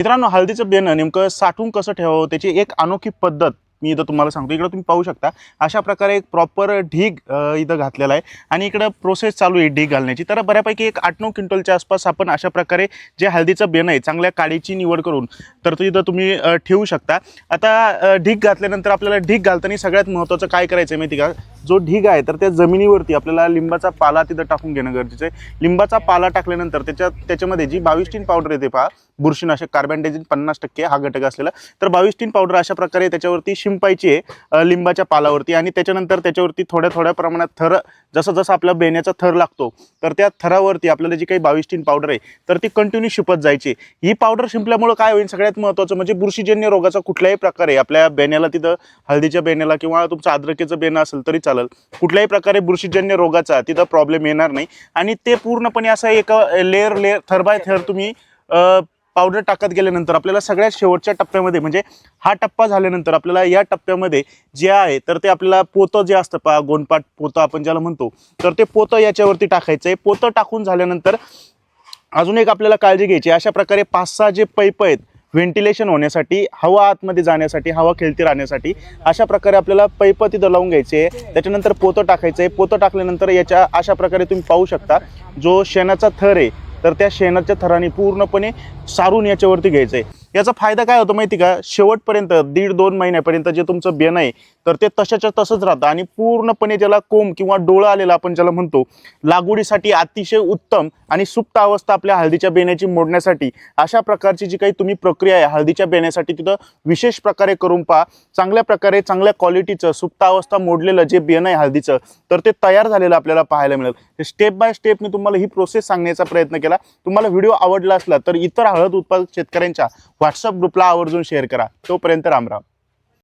मित्रांनो, हळदीचं बेणं नेमकं साठवून कसं ठेवावं त्याची एक अनोखी पद्धत मी इथं तुम्हाला सांगतो। इकडे तुम्ही पाहू शकता अशा प्रकारे एक प्रॉपर ढीग इथं घातलेला आहे आणि इकडे प्रोसेस चालू आहे ढीग घालण्याची। तर बऱ्यापैकी एक 8-9 क्विंटलच्या आसपास आपण अशा प्रकारे जे हळदीचं बेणं आहे चांगल्या काडीची निवड करून तर तो इथं तुम्ही ठेवू शकता। आता ढीग घातल्यानंतर आपल्याला ढीग घालताना सगळ्यात महत्त्वाचं काय करायचं आहे माहिती का, जो ढीग आहे तर त्या जमिनीवरती आपल्याला लिंबाचा पाला तिथं टाकून घेणं गरजेचं आहे। लिंबाचा पाला टाकल्यानंतर त्याच्यामध्ये जी 22 पावडर येते पहा, बुरशीनाशक कार्बेंडाझिम 50% हा घटक असलेला, तर 22 पावडर अशा प्रकारे त्याच्यावरती शिंपायची आहे लिंबाच्या पालावरती आणि त्याच्यानंतर त्याच्यावरती थोड्या थोड्या प्रमाणात थर जसं जसं आपला बेण्याचा थर लागतो तर त्या थरावरती आपल्याला जी काही 22 पावडर आहे तर ती कंटिन्यू शिपत जायची। ही पावडर शिंपल्यामुळे काय होईल, सगळ्यात महत्त्वाचं म्हणजे बुरशीजन्य रोगाचा कुठल्याही प्रकारे आपल्या बेण्याला तिथं हळदीच्या बेण्याला किंवा तुमचं अद्रकेचं बेणं असेल तरी चालेल, कुठल्याही प्रकारे बुरशीजन्य रोगाचा तिथं प्रॉब्लेम येणार नाही। आणि ते पूर्णपणे असं एक लेअर थर बाय थर तुम्ही पावडर टाकत गेल्यानंतर आपल्याला सगळ्यात शेवटच्या टप्प्यामध्ये म्हणजे हा टप्पा झाल्यानंतर आपल्याला या टप्प्यामध्ये जे आहे तर ते आपल्याला पोतं जे असतं पहा, गोंडपाट पोतं आपण ज्याला म्हणतो, तर ते पोतं याच्यावरती टाकायचं आहे। पोतं टाकून झाल्यानंतर अजून एक आपल्याला काळजी घ्यायची, अशा प्रकारे 5-6 जे पाईप आहेत व्हेंटिलेशन होण्यासाठी, हवा आतमध्ये जाण्यासाठी, हवा खेळती राहण्यासाठी अशा प्रकारे आपल्याला पाईप तिथं लावून घ्यायचे आहे। त्याच्यानंतर पोतं टाकायचं आहे। पोतं टाकल्यानंतर याच्या अशा प्रकारे तुम्ही पाहू शकता जो शेणाचा थर आहे तर त्या शेणाच्या थराने पूर्णपणे सारून याच्यावरती घ्यायचं आहे। याचा फायदा काय होतो माहिती का, शेवटपर्यंत 1.5-2 महिन्यापर्यंत जे तुमचं बेणं आहे तर ते तशाच्या तसंच राहतं आणि पूर्णपणे ज्याला कोंब किंवा डोळं आलेला आपण ज्याला म्हणतो, लागवडीसाठी अतिशय उत्तम आणि सुप्त अवस्था आपल्या हळदीच्या बेण्याची मोडण्यासाठी अशा प्रकारची जी काही तुम्ही प्रक्रिया आहे हळदीच्या बेण्यासाठी तिथं विशेष प्रकारे करून पहा। चांगल्या प्रकारे चांगल्या क्वालिटीचं सुप्त अवस्था मोडलेलं जे बेणं आहे हळदीचं तर ते तयार झालेलं आपल्याला पाहायला मिळेल। स्टेप बाय स्टेप मी तुम्हाला ही प्रोसेस सांगण्याचा प्रयत्न केला। तुम्हाला व्हिडिओ आवडला असला तर इतर हळद उत्पादक शेतकऱ्यांच्या व्हॉट्सअप ग्रुपला आवर्जून शेअर करा। तोपर्यंत राम राम।